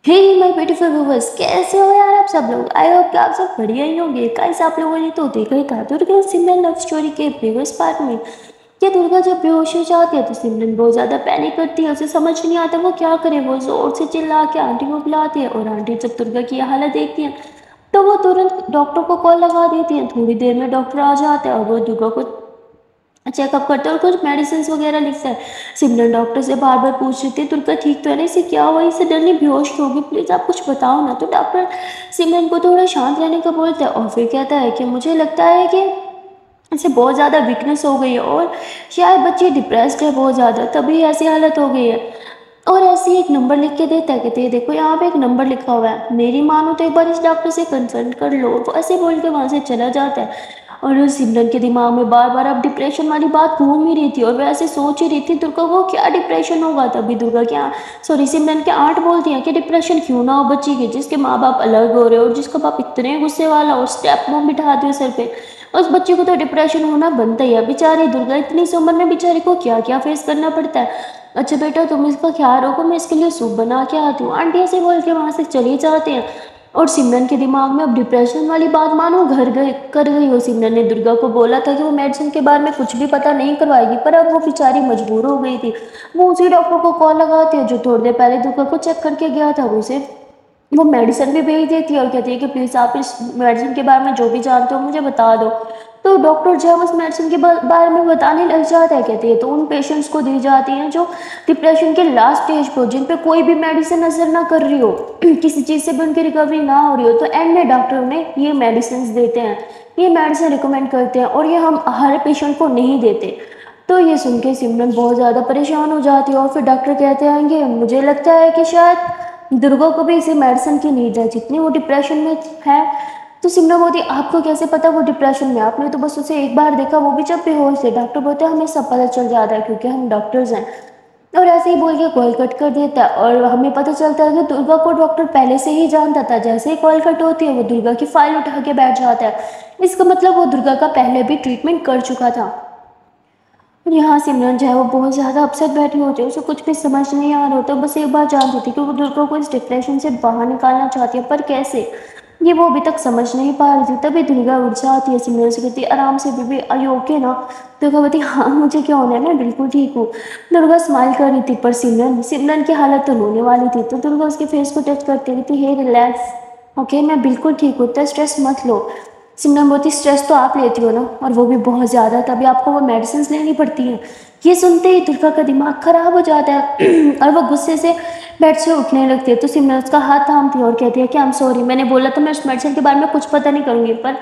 Hey my beautiful viewers, कैसे हो यार आप सब लोग। आई होप कि आप सब बढ़िया ही होंगे। गाइस, आप लोगों ने तो देखा ही था दुर्गा सिमरन लव स्टोरी के प्रीवियस पार्ट में कि दुर्गा जब बेहोश हो जाती है तो सिमरन बहुत ज़्यादा पैनिक करती है। उसे समझ नहीं आता वो क्या करे। वो जोर से चिल्ला के आंटी को बुलाती है और आंटी जब दुर्गा की हालत देखती है तो वो तुरंत डॉक्टर को कॉल लगा देती है। थोड़ी देर में डॉक्टर आ जाता है और वो दुर्गा को चेकअप करते हैं और कुछ मेडिसिन वगैरह लिखता है। सिमरन डॉक्टर से बार बार पूछ रही थी दुर्गा ठीक तो है ना, इसे क्या हुआ, इसे डरने बेहोश क्यों होगी, प्लीज़ आप कुछ बताओ ना। तो डॉक्टर सिमरन को थोड़ा शांत रहने का बोलता है और फिर कहता है कि मुझे लगता है कि इसे बहुत ज़्यादा वीकनेस हो गई है और शायद बच्ची डिप्रेस्ड है बहुत ज़्यादा, तभी ऐसी हालत हो गई है। और ऐसे ही एक नंबर लिख के देता है, कहते हैं देखो यहाँ पे एक नंबर लिखा हुआ है, मेरी मानो तो एक बार इस डॉक्टर से कंसल्ट कर लो। वो ऐसे बोल के वहाँ से चला जाता है। और सिमरन के दिमाग में बार बार अब डिप्रेशन वाली बात घूम ही रही थी और वह ऐसे सोच ही रही थी दुर्गा को क्या डिप्रेशन होगा। तभी दुर्गा क्या, सॉरी, सिमरन के आंट बोलती हैं कि डिप्रेशन क्यों ना हो बच्ची के, जिसके माँ बाप अलग हो रहे हो और जिसका बाप इतने गुस्से वाला और स्टेप मॉम बिठा दिए सर पे, उस बच्चे को तो डिप्रेशन होना बनता ही है। बेचारी दुर्गा इतनी सी उम्र में बेचारी को क्या क्या फेस करना पड़ता है। अच्छा बेटा तुम इसका ख्याल रखो, मैं इसके लिए सूप बना के आती हूँ। आंटी ऐसे बोल के वहाँ से चली जाते हैं। और सिमरन के दिमाग में अब डिप्रेशन वाली बात मानो घर गई कर गई हो। सिमरन ने दुर्गा को बोला था कि वो मेडिसिन के बारे में कुछ भी पता नहीं करवाएगी, पर अब वो बेचारी मजबूर हो गई थी। वो उसी डॉक्टर को कॉल लगाती है जो थोड़ी देर पहले दुर्गा को चेक करके गया था। वो मेडिसिन भी भेज देती है और कहती है कि प्लीज़ आप इस मेडिसिन के बारे में जो भी जानते हो मुझे बता दो। तो डॉक्टर जो है उस मेडिसिन के बारे में बताने लग जाता है। कहती है तो उन पेशेंट्स को दी जाती हैं जो डिप्रेशन के लास्ट स्टेज पर, जिन पे कोई भी मेडिसिन असर ना कर रही हो, किसी चीज़ से भी उनकी रिकवरी ना हो रही हो, तो एंड में डॉक्टर उन्हें ये मेडिसिन देते हैं, ये मेडिसिन रिकमेंड करते हैं और ये हम हर पेशेंट को नहीं देते। तो ये सुन के सिमरन बहुत ज़्यादा परेशान हो जाती है और फिर डॉक्टर कहते हैं कि मुझे लगता है कि शायद दुर्गा को भी इसी मेडिसिन की नीड है जितनी वो डिप्रेशन में है। तो सिमरन बोलती आपको कैसे पता वो डिप्रेशन में, आपने तो बस उसे एक बार देखा, वो भी जब बेहोश थे। डॉक्टर बोलते हैं हमें सब पता चल जाता है क्योंकि हम डॉक्टर्स हैं। और ऐसे ही बोल के कॉल कट कर देता है और हमें पता चलता है कि दुर्गा को डॉक्टर पहले से ही जानता था। जैसे ही कॉल कट होती है वो दुर्गा की फाइल उठा के बैठ जाता है। इसका मतलब वो दुर्गा का पहले भी ट्रीटमेंट कर चुका था। और यहाँ सिमरन जो है वो बहुत ज़्यादा अपसेट बैठी होती है, उसे कुछ भी समझ नहीं आ रहा होता। बस एक बार जानती थी कि वो दुर्गा को इस डिप्रेशन से बाहर निकालना चाहती है, पर कैसे, ये वो अभी तक समझ नहीं पा रही थी। तभी दुर्गा उठ जाती है, सिमरन से कहती है आराम से बेबी, आर यू ओके ना। दुर्गा बोलती हाँ मुझे क्या होना है, मैं बिल्कुल ठीक हूँ। दुर्गा स्माइल कर रही थी पर सिमरन सिमरन की हालत तो रोने वाली थी। तो दुर्गा उसके फेस को टच करती कहती हे रिलैक्स, ओके मैं बिल्कुल ठीक हूँ, इतना स्ट्रेस मत लो। सिमरन बोलती स्ट्रेस तो आप लेती हो ना, और वो भी बहुत ज़्यादा, तभी आपको वो मेडिसिन लेनी पड़ती है। ये सुनते ही दुर्गा का दिमाग खराब हो जाता है और वो गुस्से से बेड से उठने लगती है। तो सिमरन उसका हाथ थामती है और कहती है कि आई एम सॉरी, मैंने बोला था मैं उस मेडिसिन के बारे में कुछ पता नहीं करूँगी, पर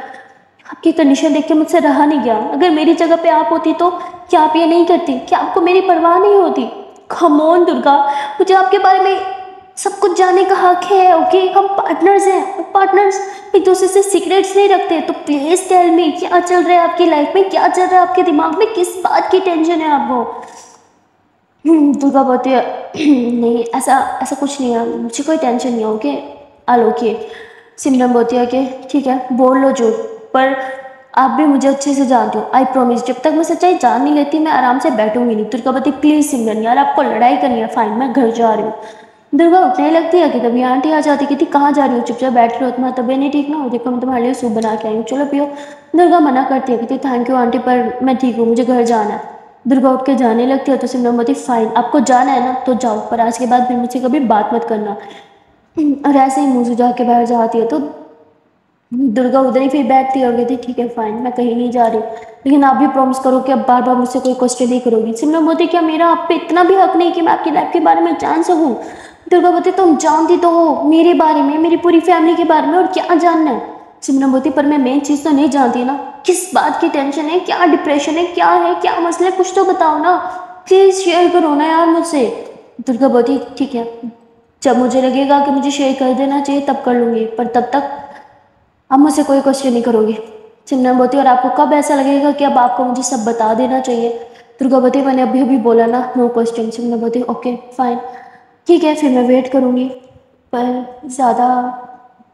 आपकी कंडीशन देख के मुझसे रहा नहीं गया। अगर मेरी जगह पे आप होती तो क्या आप ये नहीं करती, क्या आपको मेरी परवाह नहीं होती। कम ऑन दुर्गा, मुझे आपके बारे में सब कुछ जानने का हक है। ओके हम पार्टनर्स हैं, पार्टनर्स एक दूसरे से सीक्रेट्स नहीं रखते। तो प्लीज टेल मी क्या चल रहा है आपकी लाइफ में, क्या चल रहा है आपके दिमाग में, किस बात की टेंशन है आपको। दुर्गा बोलती है नहीं ऐसा ऐसा कुछ नहीं है, मुझे कोई टेंशन नहीं है। ओके आल ओके। सिमरन बोलती है कि ठीक है बोल लो जो, पर आप भी मुझे अच्छे से जानते हो, आई प्रॉमिस जब तक मैं सच्चाई जान नहीं लेती मैं आराम से बैठूंगी नहीं। दुर्गा बोलती प्लीज सिमरन यार आपको लड़ाई करनी है, फाइन मैं घर जा रही हूँ। दुर्गा उठने लगती है कि तभी आंटी आ जाती, कहती कहाँ जा रही हो, चुपचाप बैठ रही हो, तुम्हारा तबीयत नहीं ठीक ना हो, देखो मैं तुम्हारे लिए सूप बना के आई हूँ, चलो पियो। दुर्गा मना करती है, कहती थैंक यू आंटी पर मैं ठीक हूँ, मुझे घर जाना है। दुर्गा उठ के जाने लगती है तो सिमरन बोलती फाइन आपको जाना है ना तो जाओ, पर आज के बाद फिर मुझसे कभी बात मत करना। और ऐसे ही मुंह सुझा के बैठ जाती है। तो दुर्गा उधर ही फिर बैठती है और कहती ठीक है फाइन मैं कहीं नहीं जा रही, लेकिन आप भी प्रॉमिस करो कि अब बार बार मुझसे कोई क्वेश्चन नहीं करोगी। सिमरन बोलती क्या मेरा आप पे इतना भी हक नहीं कि मैं आपकी लाइफ के बारे में जान सकूं। दुर्गा बोलती तुम जानती तो हो मेरे बारे में, मेरी पूरी फैमिली के बारे में, और क्या जानना है। सिमरन बोलती पर मैं मेन चीज़ तो नहीं जानती ना, किस बात की टेंशन है, क्या डिप्रेशन है, क्या मसला है, कुछ तो बताओ ना, प्लीज़ शेयर करो ना यार मुझसे। दुर्गा बोलती ठीक है जब मुझे लगेगा कि मुझे शेयर कर देना चाहिए तब कर लूँगी, पर तब तक अब मुझसे कोई क्वेश्चन नहीं करोगे। सिमरन बोलती और आपको कब ऐसा लगेगा कि अब आपको मुझे सब बता देना चाहिए। दुर्गा बोलती मैंने अभी अभी बोला ना नो क्वेश्चन। सिमरन बोलती ओके फाइन ठीक है फिर मैं वेट करूँगी, पर ज़्यादा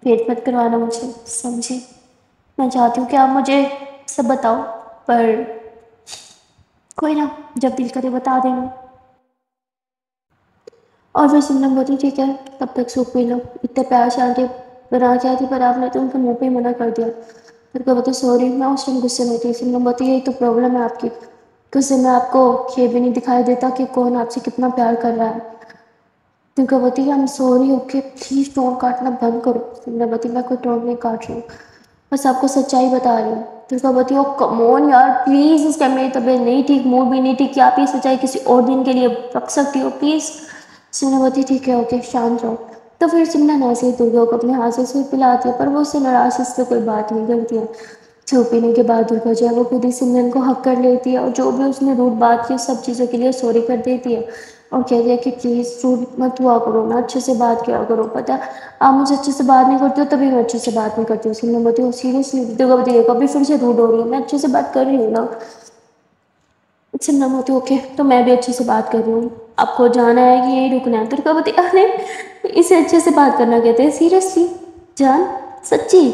वेट मत करवाना मुझे, समझी। मैं चाहती हूँ कि आप मुझे सब बताओ, पर कोई ना जब दिल करे बता देना। और फिर सिमरन बोलती ठीक है तब तक सूप पी लो, इतने प्यार से आंटी बना के आई थी पर आपने तो उनके मुंह पे ही मना कर दिया। फिर क्या बोलती सॉरी, मैं उस टाइम गुस्से में थी। सिमरन बोलती यही तो प्रॉब्लम है आपकी, गुस्से में आपको ये भी नहीं दिखाई देता कि कौन आपसे कितना प्यार कर रहा है। Durgavati I am sorry, okay please tone काटना बंद करो। दुर्गावती मैं कोई टोन नहीं काट रही हूँ, बस आपको सच्चाई बता रही हूँ। दुर्गावती ओ कम ऑन यार प्लीज़, इस टाइम मेरी तबीयत नहीं ठीक, मूड भी नहीं ठीक, क्या आप ये सच्चाई किसी और दिन के लिए रख सकती हो प्लीज़। सिमरनवती ठीक है ओके शांत रहो। तो फिर सिमरन ऐसे ही दुर्गा को अपने हाथ से सूप पिलाती है पर वो उससे नाराज इससे कोई बात नहीं करती है। सूप पीने के बाद दुर्गा जो है वो खुद ही सिमरन को हक कर लेती है और जो भी उसने रूड बात की सब चीज़ों के लिए सॉरी कर देती है और कहती है कि प्लीज़ रूड मत हुआ करो ना, अच्छे से बात किया करो, पता है आप मुझे अच्छे से बात नहीं करते हो तभी मैं अच्छे से बात नहीं करती हूँ। सिमरनवती हो सीरियसली दुर्गावती देखो अभी फिर से रूड हो रही है, मैं अच्छे से बात कर रही हूँ ना। सिमरनवती ओके तो मैं भी अच्छे से बात कर रही हूँ, आपको जाना है कि यही रुकना है। दुर्गावती अरे इसे अच्छे से बात करना कहते हैं सीरियसली जान, सच्ची।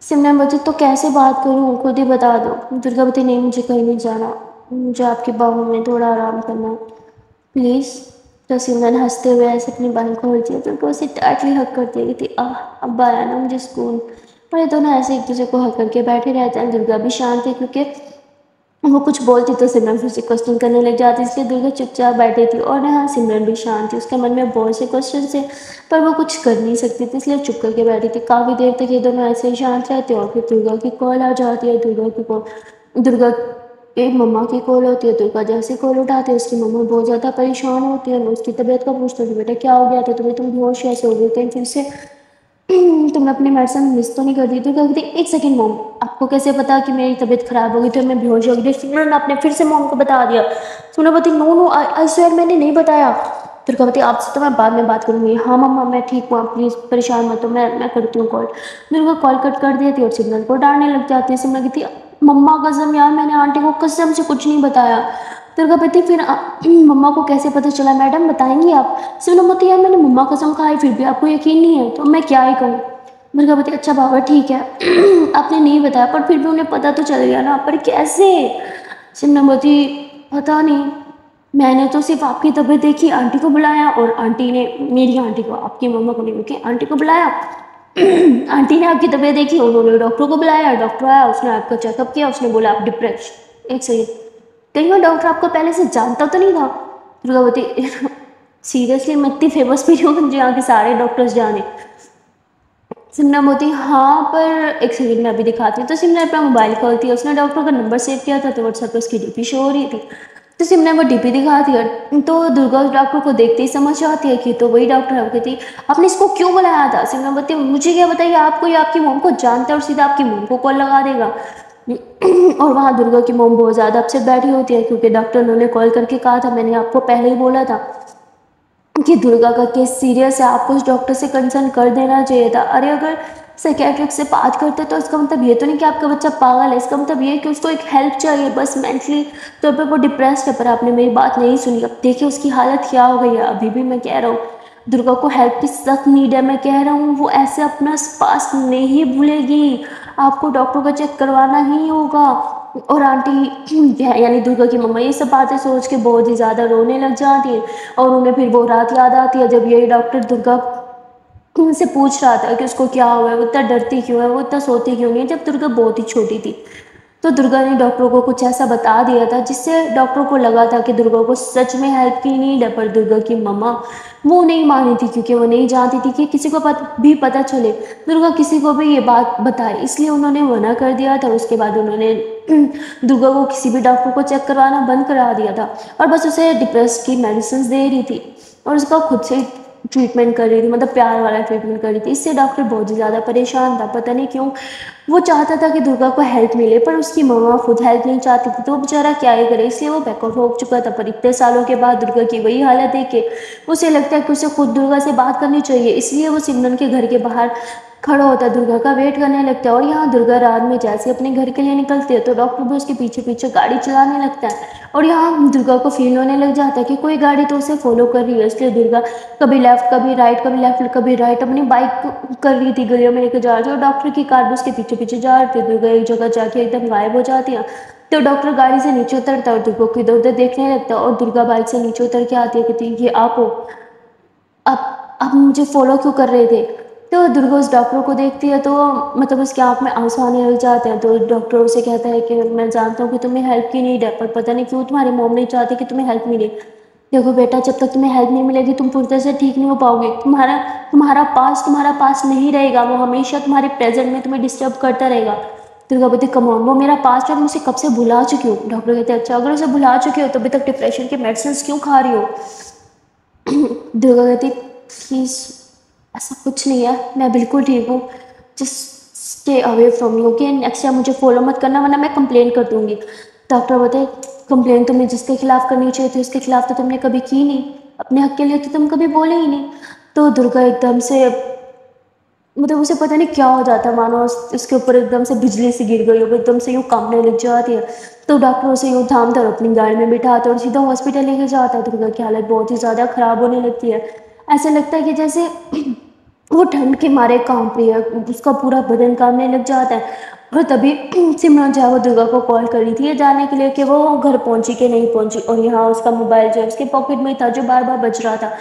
सिमरनवती तो कैसे बात करूँ खुद ही बता दो। दुर्गावती नहीं मुझे कहीं नहीं जाना, मुझे आपकी बाहों में थोड़ा आराम करना है प्लीज़। तो सिमरन हंसते हुए ऐसे अपनी बाहें खोलती है तो उसे टाइटली हक कर देगी थी। अब आया ना मुझे सुकून। और ये दोनों ऐसे एक दूसरे को हक करके बैठे रहते हैं। दुर्गा भी शांत है क्योंकि वो कुछ बोलती तो सिमरन फिर से क्वेश्चन करने लग जाती, इसलिए दुर्गा चुपचाप बैठी थी और हाँ सिमरन भी शांत थी, उसके मन में बहुत से क्वेश्चन थे पर वो कुछ कर नहीं सकती थी इसलिए चुप करके बैठी थी। काफ़ी देर तक ये दोनों ऐसे ही शांत रहते और फिर दुर्गा की कॉल आ जाती है। दुर्गा के मम्मा की कॉल होती है। दुर्गा जैसे कॉल उठाती है उसकी मम्मा बहुत ज़्यादा परेशान होती है। मैं उसकी तबीयत का पूछती हूँ बेटा क्या हो गया था तुम्हें, तुम बेहोश ऐसे हो गए थे फिर से तुमने अपनी मेडिसिन मिस तो नहीं कर दी थी? कहती एक सेकंड मॉम, आपको कैसे पता कि मेरी तबीयत खराब हो गई थी मैं बेहोश हो गई थी? सिमरन आपने फिर से मॉम को बता दिया। सोनापति नो नो आई स्वेयर मैंने नहीं बताया। दुर्गावती आपसे तो मैं बाद में बात करूंगी। हाँ मम्मा मैं ठीक हूँ, आप प्लीज़ परेशान मत हो, मैं करती हूँ कॉल। दुर्गा कॉल कट कर देती और सिमरन को डांटने लग जाती है। सिमरन कहती मम्मा कसम यार मैंने आंटी को कसम से कुछ नहीं बताया। दुर्गावती फिर मम्मा को कैसे पता चला मैडम बताएंगी आप? सोनापति यार मैंने मम्मा कसम खाई फिर भी आपको यकीन नहीं है तो मैं क्या ही कहूँ। दुर्गावती अच्छा बाबा ठीक है आपने नहीं बताया पर फिर भी उन्हें पता तो चल गया ना, पर कैसे? सिमरनवती पता नहीं, मैंने तो सिर्फ आपकी तबीयत देखी, आंटी को बुलाया और आंटी ने मेरी आंटी को, आपकी मम्मा को नहीं रुकी, आंटी को बुलाया आंटी ने आपकी तबीयत देखी, उन्होंने डॉक्टर को बुलाया, डॉक्टर आया उसने आपका चेकअप किया, उसने बोला आप डिप्रेशन। एक सेकेंड कहीं वो डॉक्टर आपको पहले से जानता तो नहीं था? दुर्गावती सीरियसली मैं इतनी फेमस भी नहीं हूँ जहाँ के सारे डॉक्टर्स जाने। सिमरन बोलती हाँ पर एक सेकंड में अभी दिखाती हूँ। तो सिमरन अपना मोबाइल खोलती है, उसने डॉक्टर का नंबर सेव किया था तो व्हाट्सएप पे उसकी डीपी शो हो रही थी। तो सिमरन वो डीपी दिखाती है तो दुर्गा उस डॉक्टर को देखते ही समझ आती है कि तो वही डॉक्टर है। वो कहती आपने इसको क्यों बुलाया था? सिमरन बोलती मुझे क्या बताइए, आपको या आपकी मोम को जानता है और सीधा आपकी मोम को कॉल लगा देगा। और वहाँ दुर्गा की मोम बहुत ज़्यादा अपसेट बैठी होती है क्योंकि डॉक्टर ने कॉल करके कहा था, मैंने आपको पहले ही बोला था कि दुर्गा का केस सीरियस है, आपको उस डॉक्टर से कंसल्ट कर देना चाहिए था। अरे अगर साइकेट्रिक से बात करते तो इसका मतलब ये तो नहीं कि आपका बच्चा पागल है, इसका मतलब ये है कि उसको एक हेल्प चाहिए बस मेंटली तौर पे वो डिप्रेस्ड है। पर आपने मेरी बात नहीं सुनी, अब देखिए उसकी हालत क्या हो गई है। अभी भी मैं कह रहा हूँ दुर्गा को हेल्प की सख्त नीड है, मैं कह रहा हूँ वो ऐसे अपना पास नहीं भूलेगी, आपको डॉक्टर का चेक करवाना ही होगा। और आंटी यानी दुर्गा की मम्मा ये सब बातें सोच के बहुत ही ज़्यादा रोने लग जाती है और उन्हें फिर वो रात याद आती है जब यही डॉक्टर दुर्गा उनसे पूछ रहा था कि उसको क्या हुआ है, वो इतना डरती क्यों है, वो इतना सोती क्यों नहीं है जब दुर्गा बहुत ही छोटी थी। तो दुर्गा ने डॉक्टर को कुछ ऐसा बता दिया था जिससे डॉक्टर को लगा था कि दुर्गा को सच में हेल्प की नीड है। पर दुर्गा की मम्मा वो नहीं मानी थी क्योंकि वो नहीं जानती थी कि किसी को भी पता चले दुर्गा किसी को भी ये बात बताए, इसलिए उन्होंने मना कर दिया था। उसके बाद उन्होंने दुर्गा को किसी भी डॉक्टर को चेक करवाना बंद करा दिया था और बस उसे डिप्रेस की मेडिसिन दे रही थी और उसका खुद से ट्रीटमेंट कर रही थी, मतलब प्यार वाला ट्रीटमेंट कर रही थी। इससे डॉक्टर बहुत ही ज़्यादा परेशान था, पता नहीं क्यों वो चाहता था कि दुर्गा को हेल्प मिले पर उसकी मम्मा खुद हेल्प नहीं चाहती थी तो वो बेचारा क्या ही करे, इसलिए वो बैकआउट हो चुका था। पर इतने सालों के बाद दुर्गा की वही हालत देख के उसे लगता है कि उसे खुद दुर्गा से बात करनी चाहिए, इसलिए वो सिमरन के घर के बाहर खड़ा होता है, दुर्गा का वेट करने लगता है। और यहाँ दुर्गा रात में जैसे अपने घर के लिए निकलती है तो डॉक्टर भी उसके पीछे पीछे गाड़ी चलाने लगता है और यहाँ दुर्गा को फील होने लग जाता है कि कोई गाड़ी तो उसे फॉलो कर रही है, इसलिए दुर्गा कभी लेफ्ट कभी राइट कभी लेफ्ट कभी राइट अपनी बाइक कर रही थी, गलियों में लेकर जा रही थी और डॉक्टर की कार भी उसके पीछे पीछे जा रही थी। दुर्गा एक जगह जाके एकदम गायब हो जाती है तो डॉक्टर गाड़ी से नीचे उतरता है और दुर्गा को इधर उधर देखने लगता है और दुर्गा बाइक से नीचे उतर के आती है, कहती है ये आप हो? आप मुझे फ़ॉलो क्यों कर रहे थे? तो दुर्गा उस डॉक्टर को देखती है तो मतलब उसकी आँख में आँसू आने लग जाते हैं। तो डॉक्टर उसे कहता है कि मैं जानता हूँ कि तुम्हें हेल्प की नीड है, पर पता नहीं क्यों तुम्हारी मॉम नहीं चाहती कि तुम्हें हेल्प मिले। देखो बेटा, जब तक तुम्हें हेल्प नहीं मिलेगी तुम पूरी तरह से ठीक नहीं हो पाओगे। तुम्हारा पास्ट नहीं रहेगा, वो हमेशा तुम्हारे प्रेज़ेंट में तुम्हें डिस्टर्ब करता रहेगा। दुर्गा बोलती कम ऑन, वो मेरा पास्ट है, मैं उसे कब से भुला चुकी हूँ। डॉक्टर कहते हैं अच्छा, अगर उसे भुला चुकी हो तो अभी तक डिप्रेशन की मेडिसिन क्यों खा रही हो? दुर्गा कहती प्लीज़, ऐसा कुछ नहीं है, मैं बिल्कुल ठीक हूँ। Just stay away from me, okay? Next time मुझे फॉलो मत करना वरना मैं कंप्लेन कर दूँगी। डॉक्टर बोलते कंप्लेन तुम्हें जिसके खिलाफ करनी चाहिए थी उसके खिलाफ तो तुमने कभी की नहीं, अपने हक के लिए तो तुम कभी बोले ही नहीं। तो दुर्गा एकदम से मतलब उसे पता नहीं क्या हो जाता है, मानो उसके ऊपर एकदम से बिजली सी गिर गई हो, एकदम से यूँ काँपने लग जाती है। तो डॉक्टर उसे यूँ थाम-कर अपनी गाड़ी में बिठाता है और सीधा हॉस्पिटल लेके जाता है। दुर्गा की हालत बहुत ही ज़्यादा ख़राब होने लगती है। ऐसा लगता है कि जैसे वो ठंड के मारे काँप रही है, उसका पूरा बदन काँपने लग जाता है। और तभी सिमरन जो है वो दुर्गा को कॉल कर रही थी ये जानने के लिए कि वो घर पहुँची कि नहीं पहुँची, और यहाँ उसका मोबाइल जो है उसके पॉकेट में था जो बार-बार बज रहा था।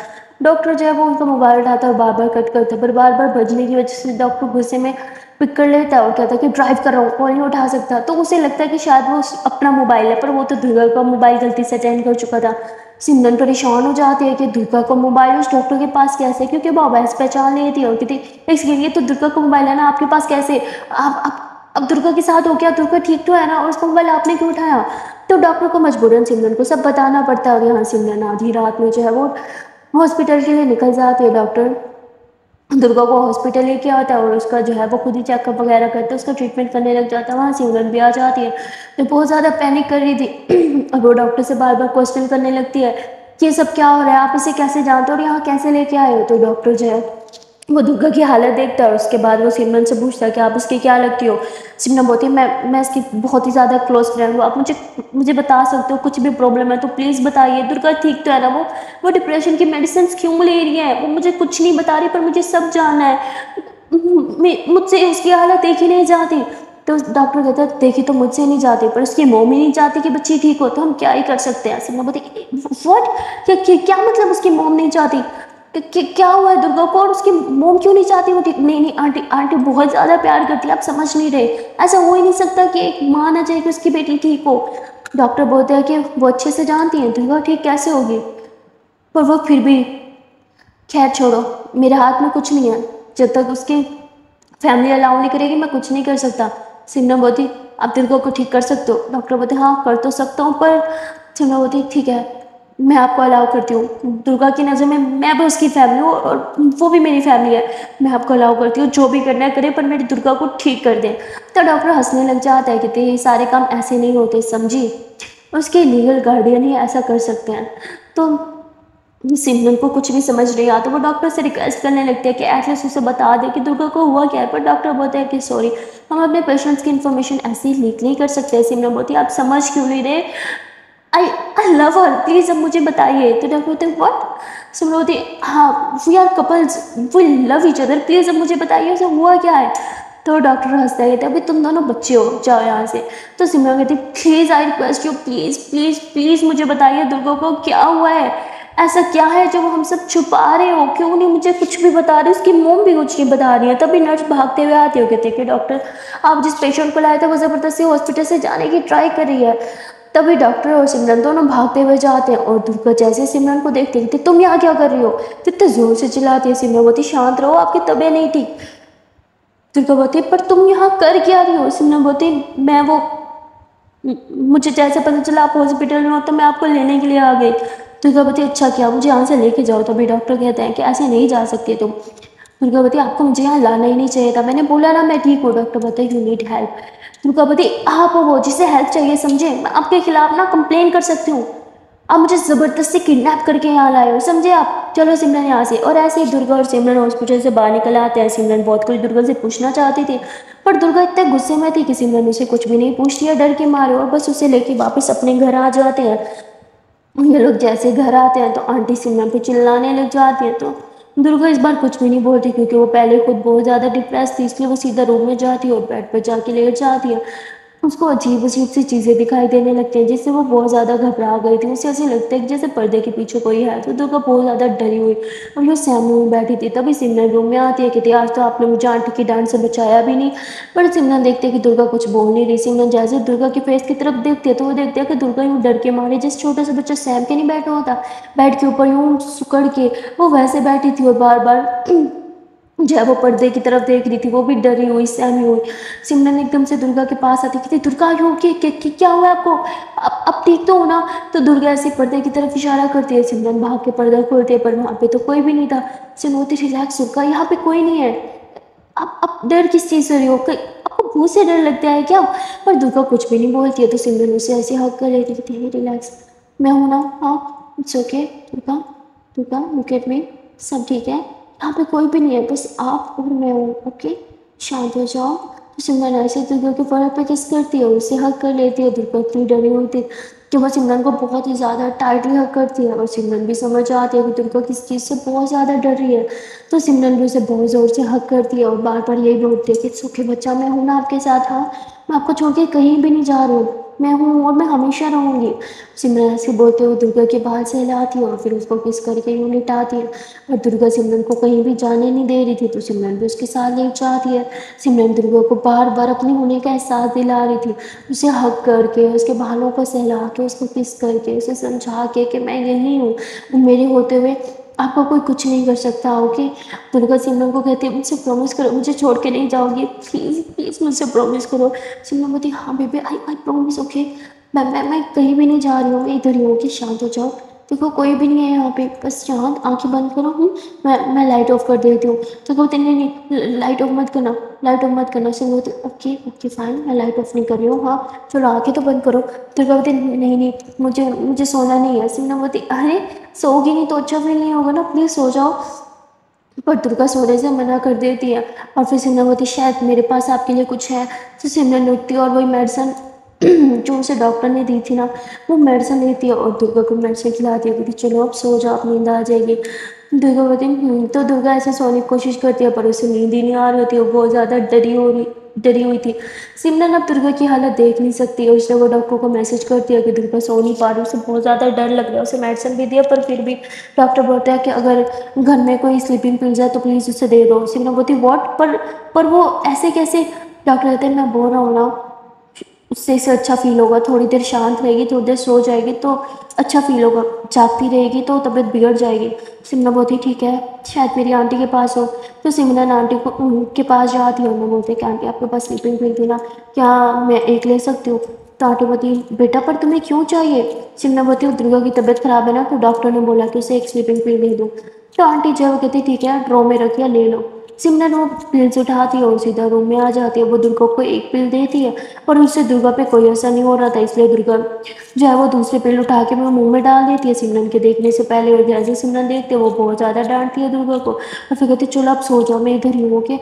डॉक्टर जो है वो उनका मोबाइल उठाता और बार-बार कट करता, पर बार-बार बजने की वजह से डॉक्टर गुस्से में पिक कर लेता है और कहता है कि ड्राइव कर रहा हूँ, कॉल नहीं उठा सकता। तो उसे लगता है कि शायद वो अपना मोबाइल है, पर वो तो दुर्गा का मोबाइल गलती से अटेंड कर चुका था। सिमरन परेशान हो जाती है कि दुर्गा का मोबाइल उस डॉक्टर के पास कैसे, क्योंकि वो आवाज़ पहचान ली थी और कहती एक्सक्यूज़ ये तो दुर्गा का मोबाइल है ना, आपके पास कैसे? अब दुर्गा के साथ हो क्या? दुर्गा ठीक तो है ना, और उसका मोबाइल आपने क्यों उठाया? तो डॉक्टर को मजबूरन सिमरन को सब बताना पड़ता है। और यहाँ सिमरन आधी रात में जो है वो हॉस्पिटल के लिए निकल जाती है। डॉक्टर दुर्गा को हॉस्पिटल लेके आता है और उसका जो है वो खुद ही चेकअप वगैरह करते हैं, उसका ट्रीटमेंट करने लग जाता है। वहाँ सिमरन भी आ जाती है, तो बहुत ज़्यादा पैनिक कर रही थी और वो डॉक्टर से बार बार क्वेश्चन करने लगती है कि ये सब क्या हो रहा है, आप इसे कैसे जानते हो और यहाँ कैसे लेके आए हो? तो डॉक्टर जो है वो दुर्गा की हालत देखता है और उसके बाद वो सिमरन से पूछता है कि आप इसकी क्या लगती हो? सिमरन बोलती है मैं इसकी बहुत ही ज़्यादा क्लोज फ्रेंड हूँ, आप मुझे मुझे बता सकते हो, कुछ भी प्रॉब्लम है तो प्लीज़ बताइए। दुर्गा ठीक तो है ना? वो डिप्रेशन की मेडिसिन क्यों ले रही है? वो मुझे कुछ नहीं बता रही पर मुझे सब जानना है, मुझसे उसकी हालत देखी नहीं जाती। तो डॉक्टर कहता है देखी तो मुझसे नहीं जाती पर उसकी मॉम ही नहीं चाहती कि बच्ची ठीक हो, तो हम क्या ही कर सकते हैं? सिमरन बोलती व्हाट, क्या मतलब उसकी मॉम नहीं चाहती? क्या हुआ है दुर्गा को और उसकी मॉम क्यों नहीं चाहती वो ठीक? नहीं आंटी, आंटी बहुत ज़्यादा प्यार करती है, आप समझ नहीं रहे, ऐसा हो ही नहीं सकता कि एक माँ ना चाहे कि उसकी बेटी ठीक हो। डॉक्टर बोलते हैं कि वो अच्छे से जानती हैं दुर्गा ठीक कैसे होगी, पर वो फिर भी खैर छोड़ो, मेरे हाथ में कुछ नहीं है, जब तक उसकी फैमिली अलाउ नहीं करेगी मैं कुछ नहीं कर सकता। सिमरन बोलती आप दुर्गा को ठीक कर सकते हो? डॉक्टर बोलते हाँ कर तो सकता हूँ, पर सिमरन बोलती ठीक है मैं आपको अलाउ करती हूँ, दुर्गा की नज़र में मैं भी उसकी फैमिली हूँ और वो भी मेरी फैमिली है, मैं आपको अलाउ करती हूँ, जो भी करना है करें पर मेरी दुर्गा को ठीक कर दें। तो डॉक्टर हंसने लग जाता है, कहते ये सारे काम ऐसे नहीं होते समझी, उसके लीगल गार्डियन ही ऐसा कर सकते हैं। तो सिमरन को कुछ भी समझ नहीं आता, वो डॉक्टर से रिक्वेस्ट करने लगती है कि एटलीस्ट उसे बता दे कि दुर्गा को हुआ क्या है, पर डॉक्टर बोलते हैं कि सॉरी हम अपने पेशेंट्स की इन्फॉर्मेशन ऐसे ही लीक नहीं कर सकते। सिमरन बोलती है आप समझ क्यों नहीं रहे, आई लव हर, प्लीज़ अब मुझे बताइए। तो डॉक्टर बोलते हैं व्हाट? सिमरन बोलती है हाँ we are couples, we love each other, please अब मुझे बताइए उसे हुआ क्या है? तो डॉक्टर हंसता है, कहते हैं अभी तुम दोनों बच्चे हो, जाओ यहाँ से। तो सिमरन कहती please I request you, please please please मुझे बताइए दुर्गा को क्या हुआ है, ऐसा क्या है जो हम सब छुपा रहे हो, क्यों नहीं मुझे कुछ भी बता रही? उसकी मॉम भी कुछ नहीं बता रही है। तभी नर्स भागते हुए आती हो, कहते हैं कि डॉक्टर आप जिस पेशेंट को लाए थे वो ज़बरदस्ती हॉस्पिटल से जाने की ट्राई कर रही है। तभी डॉक्टर और सिमरन दोनों भागते हुए जाते हैं और दुर्गा जैसे सिमरन को देखती है तुम यहाँ क्या कर रही हो, कितने जोर से चिल्लाती है। सिमरन बोलती शांत रहो, आपकी तबीयत नहीं ठीक। दुर्गा बोलती पर तुम यहाँ कर क्या रही हो? सिमरन बोलती मैं वो मुझे जैसे पता चला आप हॉस्पिटल में हो तो मैं आपको लेने के लिए आ गई। दुर्गा बोलती अच्छा किया, मुझे यहाँ से लेके जाओ। तभी डॉक्टर कहते हैं कि ऐसे नहीं जा सकते तुम। दुर्गा बोलती आपको मुझे यहाँ लाना ही नहीं चाहिए था, मैंने बोला ना मैं ठीक हूँ। डॉक्टर बोलते यू नीड हेल्प। दुर्गा बोलती आप वो जिसे हेल्प चाहिए समझे, मैं आपके खिलाफ ना कंप्लेन कर सकती हूँ, आप मुझे ज़बरदस्ती किडनैप करके यहाँ लाए हो समझे आप, चलो सिमरन यहाँ से। और ऐसे ही दुर्गा और सिमरन हॉस्पिटल से बाहर निकल आते हैं। सिमरन बहुत कुछ दुर्गा से पूछना चाहती थी पर दुर्गा इतने गुस्से में थी कि सिमरन उसे कुछ भी नहीं पूछती है डर के मारे, और बस उसे लेके वापस अपने घर आ जाते हैं। ये लोग जैसे घर आते हैं तो आंटी सिमरन पे चिल्लाने लग जाती है। तो दुर्गा इस बार कुछ भी नहीं बोलती क्योंकि वो पहले खुद बहुत ज़्यादा डिप्रेस थी, इसलिए वो सीधा रूम में जाती है और बेड पर जाके लेट जाती है। उसको अजीब-अजीब सी चीज़ें दिखाई देने लगती हैं, जिससे वो बहुत ज़्यादा घबरा गई थी। उसे ऐसे लगता है कि जैसे पर्दे के पीछे कोई है, तो दुर्गा बहुत ज़्यादा डरी हुई और जो सहमी हुई बैठी थी। तभी सिमरन रूम में आती है, कहती है, आज तो आपने मुझे आंटी की डाँट से बचाया भी नहीं। पर सिमरन देखती है कि दुर्गा कुछ बोल नहीं रही। सिमरन जैसे दुर्गा के फेस की तरफ देखती है, तो वो देखती है कि दुर्गा यूँ डर के मारे, जैसे छोटा सा बच्चा सहम के नहीं बैठा होता, बेड के ऊपर यूँ सिकुड़ के, वो वैसे बैठी थी और बार-बार जो है वो पर्दे की तरफ देख रही थी, वो भी डरी हुई, सहमी हुई। सिमरन एकदम से दुर्गा के पास आती, कहती, दुर्गा यू ओके? क्या हुआ आपको? अब ठीक तो हो ना? तो दुर्गा ऐसे पर्दे की तरफ इशारा करती है। सिमरन भाग के पर्दा खोलती है, पर वहाँ पे तो कोई भी नहीं था। सिमरन बोलती, रिलैक्स दुर्गा, यहाँ पे कोई नहीं है। अब डर किस चीज़ से रही हो? आपको भूत से डर लगता है क्या? पर दुर्गा कुछ भी नहीं बोलती है। तो सिमरन उसे ऐसे हग कर लेती, कहती है, रिलैक्स, मैं हूँ ना, हाँ, it's okay Durga, Durga look at me, सब ठीक है, यहाँ पे कोई भी नहीं है, बस आप और मैं हूँ, ओके, शांत हो जाओ। तो सिमरन ऐसे दुर्गा के फर पे किस करती है, उसे हक कर लेती है। दुर्गा इतनी डरी हुई थी कि वह सिमरन को बहुत ही ज़्यादा टाइटली हक करती है और सिमरन भी समझ आती है कि दुर्गा किस चीज़ से बहुत ज़्यादा डर रही है। तो सिमरन भी उसे बहुत ज़ोर से हक करती है और बार बार यही बोलती है कि सुखी बच्चा, मैं हूँ ना आपके साथ, हाँ, मैं आपको छोड़ के कहीं भी नहीं जा रही हूँ, मैं हूँ और मैं हमेशा रहूँगी। सिमरन ऐसे बोलते हुए दुर्गा के बाल सहलाती है और फिर उसको किस करके यूँ लिटाती है। और दुर्गा सिमरन को कहीं भी जाने नहीं दे रही थी, तो सिमरन भी उसके साथ लेट जाती है। सिमरन दुर्गा को बार बार अपने होने का एहसास दिला रही थी, उसे हक करके, उसके बालों को सहला के, उसको किस करके, उसे समझा के कि मैं यहीं हूँ, मेरे होते हुए आपका कोई कुछ नहीं कर सकता, ओके। दुर्गा सिमरन को कहती है, मुझसे प्रॉमिस करो, मुझे छोड़ के नहीं जाओगी, प्लीज़ प्लीज़ मुझसे प्रॉमिस करो। सिमरन बोलती, हाँ बेबी, आई प्रॉमिस, ओके, मैं कहीं भी नहीं जा रही हूँ, मैं इधर ही हूँ, कि शांत हो जाओ। देखो कोई भी नहीं है यहाँ पे, बस शांत, आंखें बंद करो। मैं लाइट ऑफ कर देती हूँ। तो बोलते, नहीं नहीं, लाइट ऑफ मत करना, लाइट ऑफ मत करना। सिमरन बोलती, ओके ओके फाइन, मैं लाइट ऑफ नहीं कर रही हूँ, हाँ चलो आंखें तो बंद करो। दुर्गा बोलती, नहीं नहीं, मुझे मुझे सोना नहीं है। सिमरन बोलती, अरे सोओगी नहीं तो अच्छा फील नहीं होगा ना, प्लीज़ सो जाओ। पर दुर्गा सोने से मना कर देती है। और फिर सिमरन बोलती, शायद मेरे पास आपके लिए कुछ है। तो सिमरन उठती है और वही मेडिसिन जो उसे डॉक्टर ने दी थी ना, वो मेडिसिन लेती है और दुर्गा को मेडिसिन खिलाती है, कहती, चलो अब सो जाओ, अब नींद आ जाएगी। दुर्गा बोलती, तो दुर्गा ऐसे सोने की कोशिश करती है, पर उसे नींद ही नहीं आ रही होती, वो बहुत ज़्यादा डरी हुई थी। सिमरन अब दुर्गा की हालत देख नहीं सकती है, इसलिए वो डॉक्टर को मैसेज करती है कि दुर्गा सो नहीं पा रही, उसे बहुत ज़्यादा डर लग रहा है। उसे मेडिसिन भी दिया, पर फिर भी डॉक्टर बोलता है कि अगर घर में कोई स्लीपिंग पिल्स है तो प्लीज़ उसे दे दो। सिमरन बोलती, व्हाट, पर वो ऐसे कैसे? डॉक्टर कहते हैं, मैं बोल रहा हूँ ना, उससे इसे अच्छा फील होगा, थोड़ी देर शांत रहेगी, थोड़ी देर सो जाएगी तो अच्छा फील होगा, जागती रहेगी तो तबीयत बिगड़ जाएगी। सिमरन बोलती, ठीक है, शायद मेरी आंटी के पास हो। तो सिमरन आंटी को के पास जाती है, उन्हें बोलते कि आंटी आपके पास स्लीपिंग पिल थी ना, क्या मैं एक ले सकती हूँ? तो आंटी बोलती, बेटा पर तुम्हें क्यों चाहिए? सिमरन बोलती, दुर्गा की तबीयत खराब है ना, तो डॉक्टर ने बोला कि उसे एक स्लीपिंग पिल दे दो। तो आंटी जो है वो कहती, ठीक है, ड्रॉ में रखिए, ले लो। सिमरन वो पिल्स उठाती है और सीधा रूम में आ जाती है। वो दुर्गा को एक पिल देती है, पर उससे दुर्गा पे कोई असर नहीं हो रहा था, इसलिए दुर्गा जो है वो दूसरे पिल उठा के वो मुंह में डाल देती है सिमरन के देखने से पहले। और जैसे सिमरन देखते है वो बहुत ज़्यादा डांटती है दुर्गा को और फिर कहती, चलो अब सो जाओ, मैं इधर ही हूँ, ओके।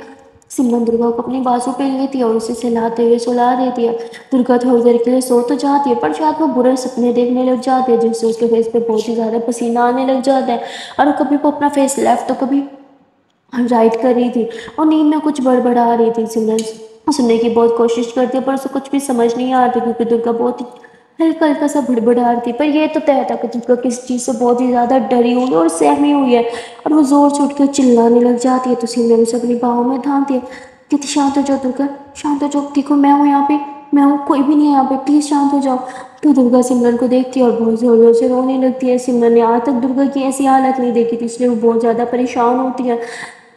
सिमरन दुर्गा को अपनी बाजू पे लेती है और उसे सहलाते हुए सुला देती है। दुर्गा थोड़ी देर के लिए सो तो जाती है, पर शायद वो बुरे सपने देखने लग जाते हैं, जिससे उसके फेस पे बहुत ही ज़्यादा पसीना आने लग जाता है। और कभी वो अपना फेस लेफ्ट तो कभी राइट कर रही थी और नींद में कुछ बड़बड़ा रही थी। सिमरन सुनने की बहुत कोशिश करती है, पर उसे कुछ भी समझ नहीं आ रही, क्योंकि दुर्गा बहुत ही हल्का हल्का सा बड़बड़ा रही थी। पर यह तो तय था कि दुर्गा किस चीज़ से बहुत ही ज़्यादा डरी हुई है और सहमी हुई है, और वो जोर से उठ कर चिल्लाने लग जाती है। तो सिमरन उसे अपनी बाहों में थामती है, कहती, शांत हो जाओ दुर्गा, शांत हो जाओ, देखो मैं हूँ यहाँ पे, मैं हूँ, कोई भी नहीं है यहाँ पे, प्लीज़ शांत हो जाओ। तो दुर्गा सिमरन को देखती है और बहुत ज़ोर ज़ोर से रोने लगती है। सिमरन ने आज तक दुर्गा की ऐसी हालत नहीं देखी थी, इसलिए वो बहुत ज़्यादा परेशान होती है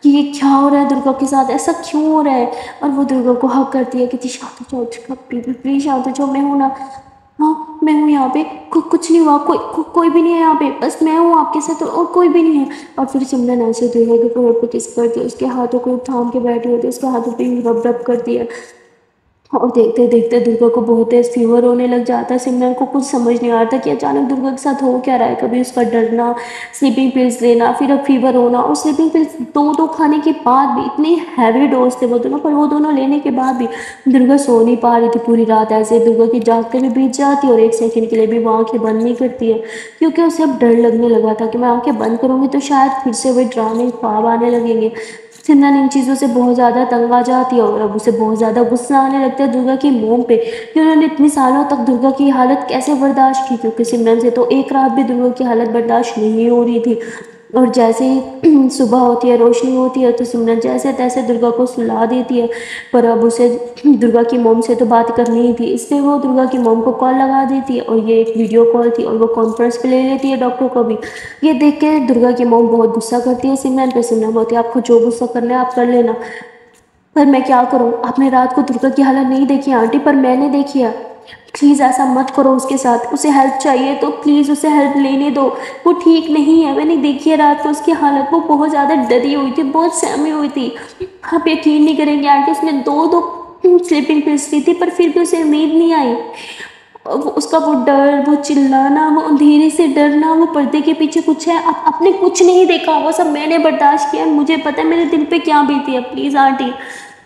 कि ये क्या हो रहा है, दुर्गा के साथ ऐसा क्यों हो रहा है। और वो दुर्गा को हक करती है कि शांत हो जाओ दुर्गा, प्लीज शांत हो जाओ, मैं हूँ ना, हाँ मैं हूँ यहाँ पे, कुछ नहीं हुआ, कोई भी नहीं है यहाँ पे, बस मैं हूँ आपके साथ और कोई भी नहीं है। और फिर सिमरन ऐसे दुर्गा के पैर पे किस करती है, उसके हाथों को थाम के बैठी होती है, उसके हाथों पे रब रब करती है। और देखते देखते दुर्गा को बहुत तेज फीवर होने लग जाता है। सिमरन को कुछ समझ नहीं आ रहा था कि अचानक दुर्गा के साथ हो क्या रहा है। कभी उसका डरना, स्लीपिंग पिल्स लेना, फिर अब फीवर होना, और स्लीपिंग पिल्स दो दो खाने के बाद भी, इतने हैवी डोज थे वो दोनों, पर वो दोनों लेने के बाद भी दुर्गा सो नहीं पा रही थी पूरी रात। ऐसे दुर्गा की जागते में बीत जाती और एक सेकंड के लिए भी वो आंखें बंद नहीं करती है, क्योंकि उसे अब डर लगने लगा था कि मैं आंखें बंद करूंगी तो शायद फिर से वही ड्रामे ख्वाब आने लगेंगे। सिमरन इन चीज़ों से बहुत ज़्यादा तंग आ जाती है और अब उसे बहुत ज़्यादा गुस्सा आने लगता है। करते हैं दुर्गा की मोम पे कि उन्होंने इतनी सालों तक दुर्गा की हालत कैसे बर्दाश्त की, क्योंकि सिमरन से तो एक रात भी दुर्गा की हालत बर्दाश्त नहीं हो रही थी। और जैसे ही सुबह होती है, रोशनी होती है, तो सिमरन जैसे तैसे दुर्गा को सुला देती है। पर अब उसे दुर्गा की मोम से तो बात करनी ही थी, इसलिए वो दुर्गा की मोम को कॉल लगा देती है, और ये एक वीडियो कॉल थी और वो कॉन्फ्रेंस पे ले लेती है डॉक्टर को भी। ये देख के दुर्गा की मोम बहुत गुस्सा करती है सिमरन पे। सिमरन बोलती है आपको जो गुस्सा करना है आप कर लेना, पर मैं क्या करूं, आपने रात को दुर्गा की हालत नहीं देखी आंटी, पर मैंने देखी है। प्लीज़ ऐसा मत करो उसके साथ, उसे हेल्प चाहिए तो प्लीज़ उसे हेल्प लेने दो, वो ठीक नहीं है। मैंने देखी है रात को उसकी हालत, वो बहुत ज़्यादा डरी हुई थी, बहुत सहमी हुई थी। आप यकीन नहीं करेंगे आंटी, उसने दो दो स्लीपिंग पिल्स ली थी, पर फिर भी उसे नींद नहीं आई। उसका वो डर, वो चिल्लाना, वो अंधेरे से डरना, वो पर्दे के पीछे कुछ है, आपने कुछ नहीं देखा, वो सब मैंने बर्दाश्त किया, मुझे पता है मेरे दिल पे क्या बीती है। Please aunty.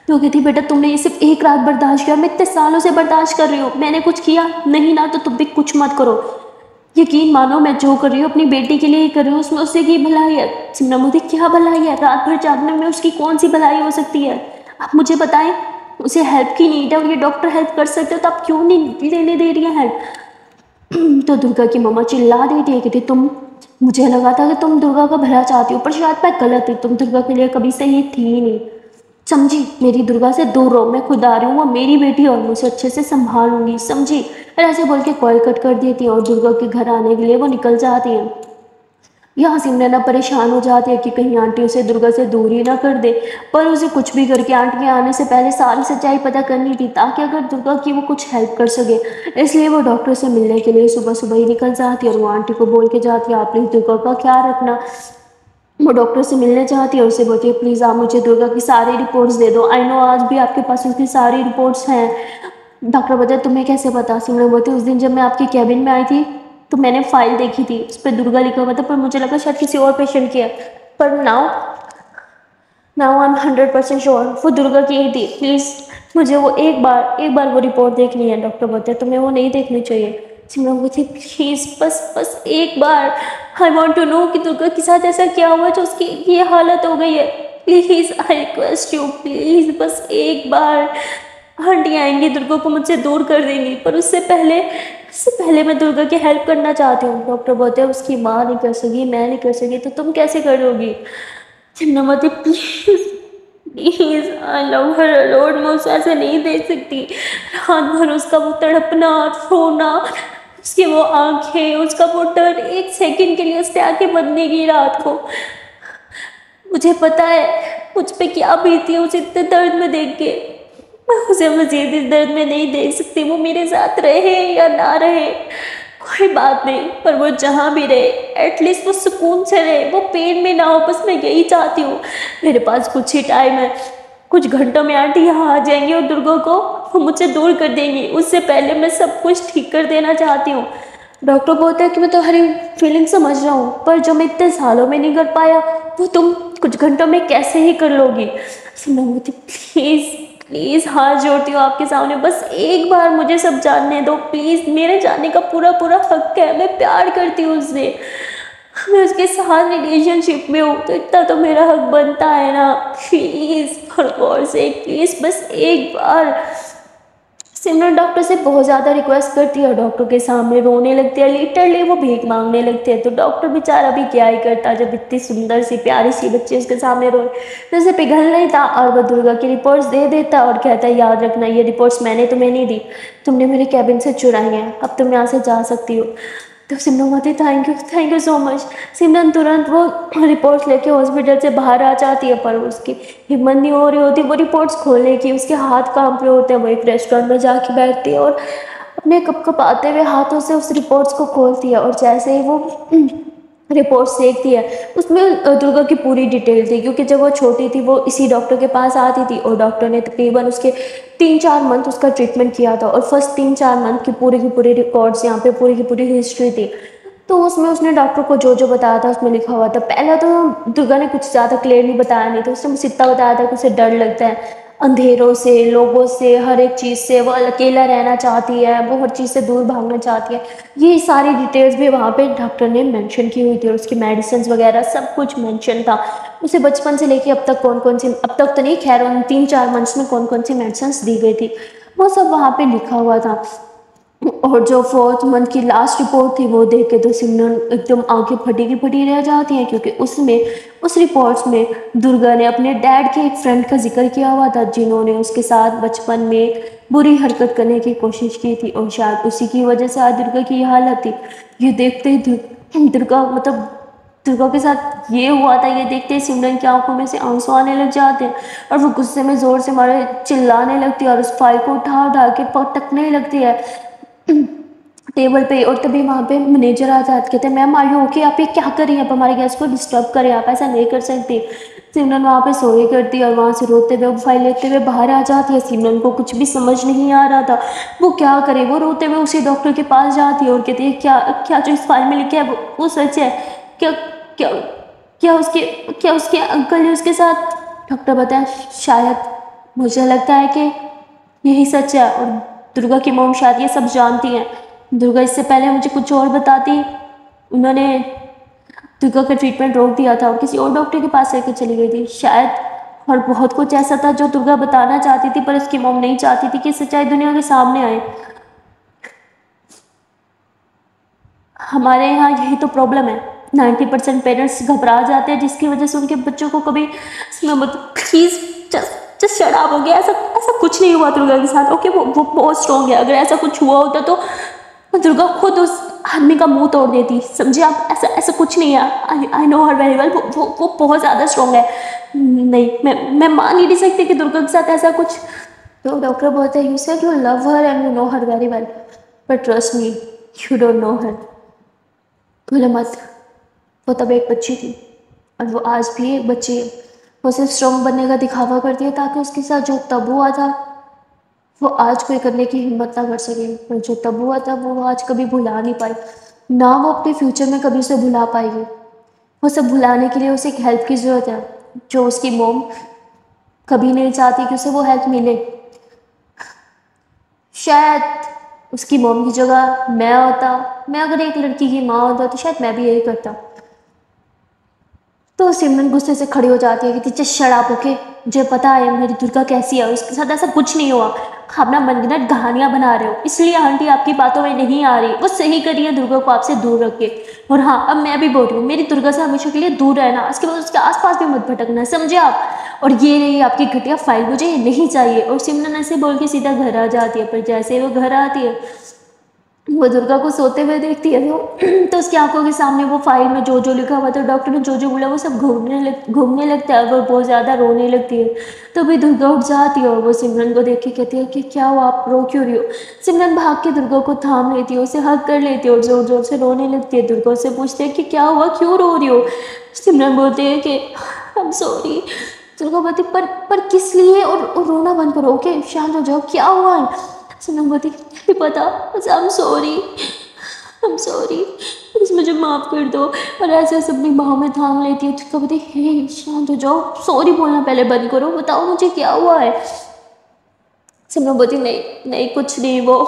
तो कहती बेटा तुमने ये सिर्फ एक रात बर्दाश्त किया, मैं इतने सालों से बर्दाश्त कर रही हूँ, मैंने कुछ किया नहीं ना, तो तुम भी कुछ मत करो। यकीन मानो मैं जो कर रही हूँ अपनी बेटी के लिए ही कर रही हूँ, उसमें उससे की भलाई है। सिमरन मोदी क्या भलाई है, रात भर जागने में उसकी कौन सी भलाई हो सकती है, आप मुझे बताएं। उसे हेल्प की नीड है और ये डॉक्टर हेल्प कर सकते हो, तो आप क्यों नहीं लेने दे रही है हेल्प। तो दुर्गा की मम्मा चिल्ला देती है, कहती तुम, मुझे लगा था कि तुम दुर्गा का भला चाहती हो, पर शायद मैं गलत थी, तुम दुर्गा के लिए कभी सही थी ही नहीं, समझी। मेरी दुर्गा से दूर रहो, मैं खुद आ रही हूँ, वो मेरी बेटी और मैं उसे अच्छे से संभालूंगी, समझी। और ऐसे बोल के कॉल कट कर देती है और दुर्गा के घर आने के लिए वो निकल जाती हैं। यहाँ सिमरन परेशान हो जाती है कि कहीं आंटी उसे दुर्गा से दूर ही ना कर दे, पर उसे कुछ भी करके आंटी के आने से पहले सारी सच्चाई पता करनी थी, ताकि अगर दुर्गा की वो कुछ हेल्प कर सके। इसलिए वो डॉक्टर से मिलने के लिए सुबह सुबह ही निकल जाती है और वो आंटी को बोल के जाती है आप प्लीज़ दुर्गा का ख्याल रखना। वो डॉक्टर से मिलने चाहती है और उसे बोलती है प्लीज़ आप मुझे दुर्गा की सारी रिपोर्ट्स दे दो, आई नो आज भी आपके पास उसकी सारी रिपोर्ट्स हैं। डॉक्टर बोलते तुम्हें कैसे पता। सिमरन बोलती उस दिन जब मैं आपके कैबिन में आई थी तो मैंने फाइल देखी थी, उस पर दुर्गा लिखा हुआ था, पर मुझे लगा शायद किसी और पेशेंट की है, पर now now I am 100% sure वो दुर्गा की ही थी। प्लीज़ मुझे वो एक बार वो रिपोर्ट देखनी है। डॉक्टर बोलते हैं तुम्हें वो नहीं देखनी चाहिए। सिमरन बोलती प्लीज़ बस एक बार, आई वॉन्ट टू नो कि दुर्गा के साथ ऐसा क्या हुआ जो उसकी ये हालत हो गई है। Please I request you, please बस एक बार। आंटी आएंगी दुर्गा को मुझसे दूर कर देंगी, पर उससे पहले मैं दुर्गा की हेल्प करना चाहती हूँ। डॉक्टर बोलते हैं उसकी माँ नहीं कर सकी, मैं नहीं कर सकी, तो तुम कैसे करोगी। Chinnamathi please please, I love her a lot, मैं उसे ऐसे नहीं दे सकती। रात भर उसका वो तड़पना, रोना, उसकी वो आंखें, उसका वो डर, एक सेकंड के लिए उससे आंखें बंद नहीं की रात को। मुझे पता है मुझ पे क्या बीती है उसे इतने दर्द में देख के। मैं उसे मजीद इस दर्द में नहीं देख सकती, वो मेरे साथ रहे या ना रहे कोई बात नहीं, पर वो जहाँ भी रहे एटलीस्ट वो सुकून से रहे, वो पेन में ना हो, बस मैं यही चाहती हूँ। मेरे पास कुछ ही टाइम है, कुछ घंटों में आंटी यहाँ आ जाएंगी और दुर्गा को वो मुझसे दूर कर देंगी, उससे पहले मैं सब कुछ ठीक कर देना चाहती हूँ। डॉक्टर बोलता है कि मैं तुम्हारी फीलिंग समझ रहा हूँ, पर जो मैं इतने सालों में नहीं कर पाया वो तुम कुछ घंटों में कैसे ही कर लोगी। प्लीज़ प्लीज़ हाथ जोड़ती हूँ आपके सामने, बस एक बार मुझे सब जानने दो प्लीज़। मेरे जानने का पूरा हक है, मैं प्यार करती हूँ उससे, मैं उसके साथ रिलेशनशिप में हूँ, तो इतना तो मेरा हक बनता है ना। Please for God sake please बस एक बार। सिमरन डॉक्टर से बहुत ज़्यादा रिक्वेस्ट करती है, डॉक्टर के सामने रोने लगती है, लिटरली वो भीख मांगने लगते हैं। तो डॉक्टर बेचारा भी क्या ही करता जब इतनी सुंदर सी प्यारी सी बच्ची उसके सामने रोए, तो उसे पिघल नहीं था और वह दुर्गा की रिपोर्ट्स दे देता और कहता है याद रखना ये रिपोर्ट्स मैंने तुम्हें नहीं दी, तुमने मेरे कैबिन से चुराई हैं, अब तुम यहाँ से जा सकती हो। तो सिमरन बोलती थैंक यू सो मच। सिमरन तुरंत वो रिपोर्ट्स लेके हॉस्पिटल से बाहर आ जाती है, पर उसकी हिम्मत नहीं हो रही होती वो रिपोर्ट्स खोलने की, उसके हाथ कांप रहे होते हैं। वो एक रेस्टोरेंट में जाके बैठती है और अपने कपकपाते हुए हाथों से उस रिपोर्ट्स को खोलती है, और जैसे ही वो रिपोर्ट्स देखती है उसमें दुर्गा की पूरी डिटेल थी, क्योंकि जब वो छोटी थी वो इसी डॉक्टर के पास आती थी और डॉक्टर ने तकरीबन उसके 3-4 मंथ उसका ट्रीटमेंट किया था, और फर्स्ट 3-4 मंथ की पूरी रिकॉर्ड्स यहाँ पे पूरी की हिस्ट्री थी। तो उसमें उसने डॉक्टर को जो जो बताया था उसमें लिखा हुआ था। पहले तो दुर्गा ने कुछ ज़्यादा क्लियरली बताया नहीं था, उसने मुझे इतना बताया था कि उसे डर लगता है अंधेरों से, लोगों से, हर एक चीज़ से, वो अकेला रहना चाहती है, वो हर चीज़ से दूर भागना चाहती है। ये सारी डिटेल्स भी वहाँ पे डॉक्टर ने मेंशन की हुई थी, और उसकी मेडिसिन वगैरह सब कुछ मेंशन था। उसे बचपन से लेके अब तक कौन कौन सी, अब तक तो नहीं खैर, उन 3-4 मंथ्स में कौन कौन सी मेडिसिन दी गई थी वो सब वहाँ पे लिखा हुआ था। और जो 4th मंथ की लास्ट रिपोर्ट थी वो देख के तो सिमरन एकदम आंखें फटी की फटी रह जाती हैं, क्योंकि उसमें उस रिपोर्ट्स में दुर्गा ने अपने डैड के एक फ्रेंड का जिक्र किया हुआ था, जिन्होंने उसके साथ बचपन में बुरी हरकत करने की कोशिश की थी, और शायद उसी की वजह से आज दुर्गा की ये हालत थी। ये देखते ही दुर्गा मतलब दुर्गा के साथ ये हुआ था, ये देखते ही सिमरन की आंखों में से आंसू आने लग जाते हैं, और वो गुस्से में जोर से मारे चिल्लाने लगती है और उस फाइल को उठा उठा के पटकने लगती है टेबल पे। और तभी वहाँ पे मैनेजर आ जाते, कहते हैं मैम आर यू ओके, आप ये क्या कर रही हैं, आप हमारे गेस्ट को डिस्टर्ब करें, आप ऐसा नहीं कर सकती। सिमरन वहाँ पे सॉरी करती है और वहाँ से रोते हुए फाइल लेते हुए बाहर आ जाती है। सिमरन को कुछ भी समझ नहीं आ रहा था वो क्या करे। वो रोते हुए उसी डॉक्टर के पास जाती है और कहती है क्या क्या जो इस फाइल में लिखा है वो सच है क्या, क्या क्या उसके अंकल ने उसके साथ। डॉक्टर बताया शायद, मुझे लगता है कि यही सच है, और दुर्गा की मॉम शायद ये सब जानती हैं। दुर्गा इससे पहले मुझे कुछ और बताती, उन्होंने दुर्गा का ट्रीटमेंट रोक दिया था और किसी और डॉक्टर के पास लेकर चली गई थी शायद। और बहुत कुछ ऐसा था जो दुर्गा बताना चाहती थी, पर उसकी मॉम नहीं चाहती थी कि सच्चाई दुनिया के सामने आए। हमारे यहाँ यही तो प्रॉब्लम है, 90% पेरेंट्स घबरा जाते हैं, जिसकी वजह से उनके बच्चों को कभी प्लीज जस्ट शट अप हो गया। ऐसा ऐसा कुछ नहीं हुआ दुर्गा के साथ, ओके वो बहुत स्ट्रॉन्ग है। अगर ऐसा कुछ हुआ होता तो दुर्गा खुद उस आदमी का मुंह तोड़ देती, समझे आप। ऐसा ऐसा कुछ नहीं है, I know her very well, वो बहुत ज़्यादा स्ट्रॉन्ग है। नहीं, मैं मान ही नहीं सकती कि दुर्गा के साथ ऐसा कुछ। तो डॉक्टर बोलते हैं you said you love her and you know her very well, but trust me you don't know her. भूलो मत, वो तब एक बच्ची थी और वो आज भी एक बच्ची है। वो सिर्फ स्ट्रॉन्ग बनने का दिखावा करती है ताकि उसके साथ जो तब हुआ था वो आज कोई करने की हिम्मत ना कर सके। और जो तब हुआ था वो आज कभी भुला नहीं पाई, ना वो अपने फ्यूचर में कभी उसे भुला पाएगी। वो सब भुलाने के लिए उसे एक हेल्प की ज़रूरत है, जो उसकी मोम कभी नहीं चाहती कि उसे वो हेल्प मिले। शायद उसकी मोम की जगह मैं होता, मैं अगर एक लड़की की माँ होता तो शायद मैं भी यही करता। तो सिमरन गुस्से से खड़ी हो जाती है कि टीचर शराब होके, मुझे पता है मेरी दुर्गा कैसी है, उसके साथ ऐसा कुछ नहीं हुआ। आप अपना मनगढ़ंत कहानियां बना रहे हो, इसलिए आंटी आपकी बातों में नहीं आ रही। वो सही करी है दुर्गा को आपसे दूर रख के। और हाँ, अब मैं भी बोल रही हूँ, मेरी दुर्गा से हमेशा के लिए दूर रहना, उसके बाद उसके आसपास भी मत भटकना, समझे आप। और ये रही आपकी घटिया फाइल, मुझे ये नहीं चाहिए। और सिमरन ऐसे बोल के सीधा घर आ जाती है। पर जैसे वो घर आती है वो दुर्गा को सोते हुए देखती है तो उसकी आंखों के सामने वो फाइल में जो जो लिखा हुआ था, डॉक्टर ने जो जो बोला, वो सब घूमने लगता है। वो बहुत ज़्यादा रोने लगती है। तो भी दुर्गा उठ जाती है और वो सिमरन को देख के कहती है कि क्या हुआ, आप रो क्यों रही हो। सिमरन भाग के दुर्गा को थाम लेती है, उसे हग कर लेती है और जोर जोर से रोने लगती है। दुर्गा से पूछती है कि क्या हुआ, क्यों रो रही हो। सिमरन बोलती है कि आई एम सॉरी। दुर्गा बोलती पर किस लिए, और रोना बंद करो, ओके शांत हो जाओ, क्या हुआ है। सोनमवती नहीं पता, बस आई एम सॉरी प्लीज मुझे माफ़ कर दो। और ऐसे ऐसे अपनी बाहों में थाम लेती है। तो कहती हे शांत हो जाओ, सॉरी बोलना पहले बंद करो, बताओ मुझे क्या हुआ है। सोनमवती नहीं नहीं कुछ नहीं, वो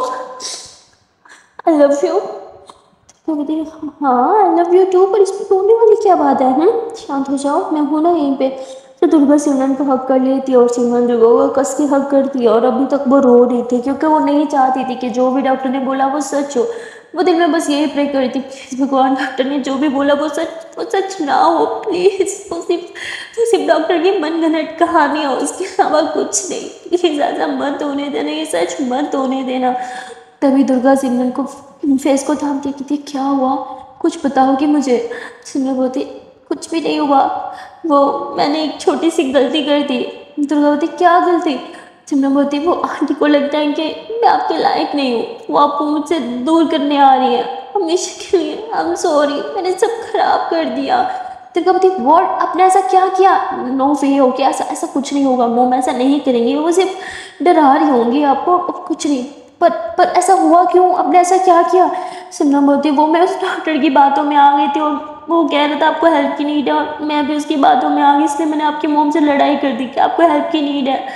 आई लव यू। तो कहती हाँ आई लव यू टू, पर इसमें रोने वाली क्या बात है। शांत हो जाओ, मैं हूँ ना यहीं पे। तो दुर्गा सिमरन को हक कर लेती है और सिमरन दुर्गा को कस के हक करती है। और अभी तक वो रो रही थी, क्योंकि वो नहीं चाहती थी कि जो भी डॉक्टर ने बोला वो सच हो। वो दिल में बस यही प्रे करी थी, प्लीज़ भगवान डॉक्टर ने जो भी बोला वो सच ना हो, प्लीज़। वो सिर्फ डॉक्टर की मनगढ़ंत कहानी हो, उसके अलावा कुछ नहीं। प्लीज़ ऐसा मत होने देना, ये सच मत होने देना। तभी दुर्गा सिमरन को फेस को थामती कहती क्या हुआ, कुछ बताओगी मुझे। सिमरन बोलती कुछ भी नहीं हुआ, वो मैंने एक छोटी सी गलती कर दी। दुर्गा बोलती क्या गलती। सिमरन बोलती वो आंटी को लगता है कि मैं आपके लायक नहीं हूँ, वो आपको मुझसे दूर करने आ रही है हमेशा के लिए। आई एम सॉरी, मैंने सब खराब कर दिया। दुर्गा बोलती वॉट, आपने ऐसा क्या किया। नो वे हो गया, ऐसा ऐसा कुछ नहीं होगा मोम, ऐसा नहीं करेंगे, वो सिर्फ डरा रही होंगी आपको, कुछ नहीं। पर ऐसा हुआ क्यों, आपने ऐसा क्या किया। सिमरन बोलती वो मैं उस डॉक्टर की बातों में आ गई थी और वो कह रहा था आपको हेल्प की नीड है, और मैं भी उसकी बातों में आ गई, इसलिए मैंने आपकी मोम से लड़ाई कर दी कि आपको हेल्प की नीड है।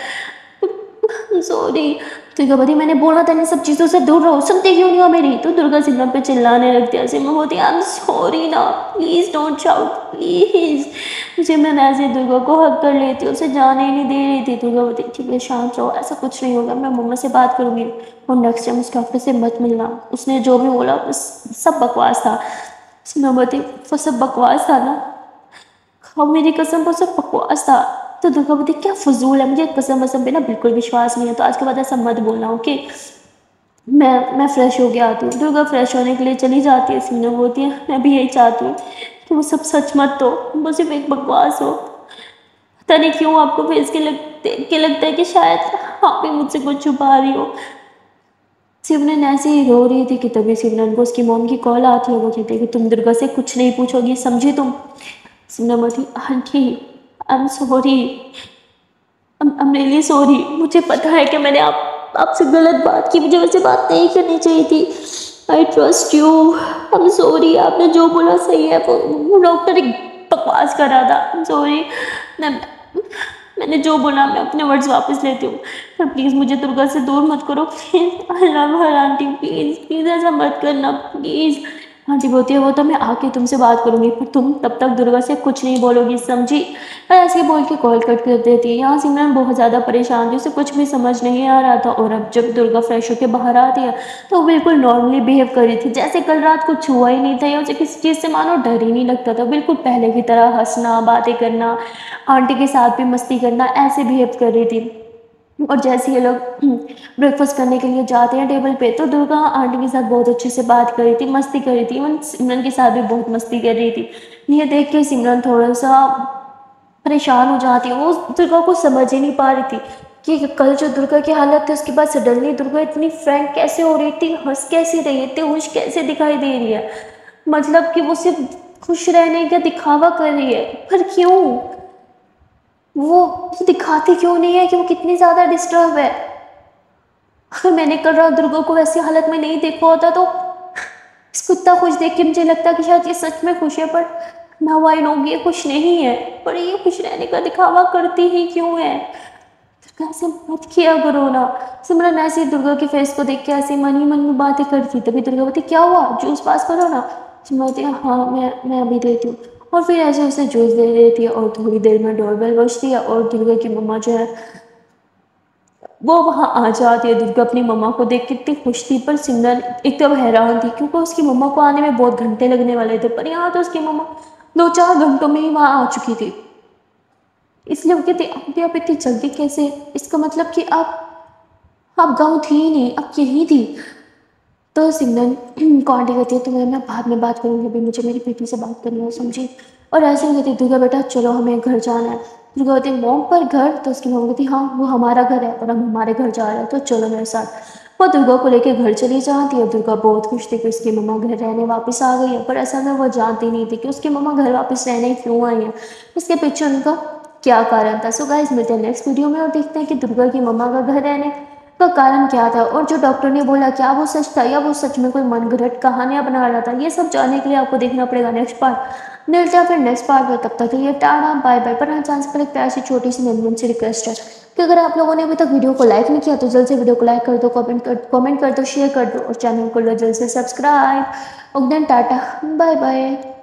सॉरी। दुर्गावती मैंने बोला था इन सब चीज़ों से दूर रहो, सुनते क्यों नहीं हो मेरी? तो दुर्गा सिमरन पे चिल्लाने लगती है। सिमरन बोलती है आई एम सॉरी ना, प्लीज़ डोंट शाउट प्लीज़। सिमरन ऐसे दुर्गा को हक कर लेती है, उसे जाने ही नहीं दे रही थी। दुर्गा बोलती ठीक है शांत रहो, ऐसा कुछ नहीं होगा, मैं मम्मा से बात करूँगी और नेक्स्ट टाइम उस डॉक्टर से मत मिलना, उसने जो भी बोला बस सब बकवास था। सिमरन बोलती वो सब बकवास था ना, हाँ मेरी कसम वो सब बकवास था। तो दुर्गा बोलती क्या फजूल है, मुझे कसम वसम पे ना बिल्कुल विश्वास नहीं है, तो आज के बाद ऐसा मत बोलना ओके। मैं फ्रेश हो के आती हूँ। दुर्गा फ्रेश होने के लिए चली जाती है। सिमरन बोलती है मैं भी यही चाहती हूँ कि वो सब सच मत हो, वो सिर्फ एक बकवास हो। पता नहीं क्यों आपको फेस देख के लगता है कि शायद आप भी मुझसे कुछ छुपा रही हो। सिमरन ऐसे ही रो रही थी कि तभी सिमरन को उसकी मॉम की कॉल आती है। वो कहती है कि तुम दुर्गा से कुछ नहीं पूछोगी, समझी तुम? सिमरन बोलती aunty I am sorry, I am really sorry, मुझे पता है कि मैंने आपसे गलत बात की, मुझे वैसे बात नहीं करनी चाहिए थी। I trust you, I am sorry, आपने जो बोला सही है, वो डॉक्टर एक बकवास कर रहा था। आई एम सॉरी, मैंने जो बोला मैं अपने वर्ड्स वापस लेती हूँ, पर प्लीज़ मुझे दुर्गा से दूर मत करो please. I love her aunty, please please ऐसा मत करना प्लीज़। आंटी बोलती है वो तो मैं आके तुमसे बात करूँगी, पर तुम तब तक दुर्गा से कुछ नहीं बोलोगी, समझी? ऐसे बोल के कॉल कट कर देती है। यहाँ सिमरन बहुत ज़्यादा परेशान थी, उसे कुछ भी समझ नहीं आ रहा था। और अब जब दुर्गा फ्रेश होकर बाहर आती है तो वो बिल्कुल नॉर्मली बिहेव कर रही थी, जैसे कल रात कुछ हुआ ही नहीं था या उसे किसी चीज़ से मानो डर ही नहीं लगता था। बिल्कुल पहले की तरह हंसना, बातें करना, आंटी के साथ भी मस्ती करना, ऐसे बिहेव कर रही थी। और जैसे ये लोग ब्रेकफास्ट करने के लिए जाते हैं टेबल पे, तो दुर्गा आंटी के साथ बहुत अच्छे से बात कर रही थी, मस्ती कर रही थी, इवन सिमरन के साथ भी बहुत मस्ती कर रही थी। ये देख के सिमरन थोड़ा सा परेशान हो जाती है। वो दुर्गा को समझ ही नहीं पा रही थी कि कल जो दुर्गा की हालत थी उसके बाद सडनली दुर्गा इतनी फ्रैंक कैसे हो रही थी, हंस कैसे रही है, इतनी खुश कैसे दिखाई दे रही है। मतलब कि वो सिर्फ खुश रहने का दिखावा कर रही है, पर क्यों? वो दिखाती क्यों नहीं है कि वो कितनी ज़्यादा डिस्टर्ब है? अगर मैंने कल रात दुर्गा को ऐसी हालत में नहीं देखा होता तो इसको इतना खुश देख के मुझे लगता कि शायद ये सच में खुश है, पर नाउ आई नो ये खुश नहीं है। पर ये खुश रहने का दिखावा करती ही क्यों है? दुर्गा ऐसे मत किया करो ना। सिमरन ऐसे ही दुर्गा के फेस को देख के ऐसे मन ही मन में बातें करती, तभी दुर्गा बोलती क्या हुआ, जूस पास करो ना। सिमरन बोलती है हाँ मैं अभी देती हूँ। और फिर ऐसे उसे जूस दे देती है और थोड़ी देर में डोरबेल बजती है और दुर्गा की मम्मा जो है वो वहाँ आ जाती है। दुर्गा अपनी मम्मा को देख के इतनी खुश थी, पर सिमरन एकदम हैरान थी क्योंकि उसकी मम्मा को आने में बहुत घंटे लगने वाले थे, पर यहाँ तो उसकी मम्मा 2-4 घंटों में ही वहाँ आ चुकी थी। इसलिए वो कहती आंटी आप इतनी जल्दी कैसे? इसका मतलब कि आप गाँव थी ही नहीं, आप यहीं थी। तो सिमरन को आंटी कहती है तुम्हें मैं बाद में बात करूँगी, अभी मुझे मेरी बेटी से बात करनी है, समझी? और ऐसे ही कहती दुर्गा बेटा चलो हमें घर जाना है। दुर्गा कहती मॉम पर घर? तो उसकी मम्मी कहती हाँ वो हमारा घर है और हम हमारे घर जा रहे हैं, तो चलो मेरे साथ। वो दुर्गा को लेकर घर चली जाती है। दुर्गा बहुत खुश थी कि उसकी मम्मा घर रहने वापस आ गई है, पर असल में वो जानती नहीं थी कि उसकी मम्मा घर वापस रहने क्यों आई है, इसके पीछे उनका क्या कारण था। सो गाइस मिलते हैं नेक्स्ट वीडियो में और देखते हैं कि दुर्गा की मम्मा का घर रहने का कारण क्या था, और जो डॉक्टर ने बोला क्या वो सच था या वो सच में कोई मनगढ़ंत कहानियां बना रहा था। ये सब जानने के लिए आपको देखना पड़ेगा नेक्स्ट पार्ट। मिलते हैं फिर नेक्स्ट पार्ट में, तब तक के लिए टाटा बाय बाय। पर हाँ चांस पर एक प्यार सी छोटी सी नंदन से रिक्वेस्ट है कि अगर आप लोगों ने अभी तक वीडियो को लाइक नहीं किया तो जल्द से वीडियो को लाइक कर दो, कमेंट कर दो, शेयर कर दो और चैनल को जल्द से सब्सक्राइब। और देन टाटा बाय बाय।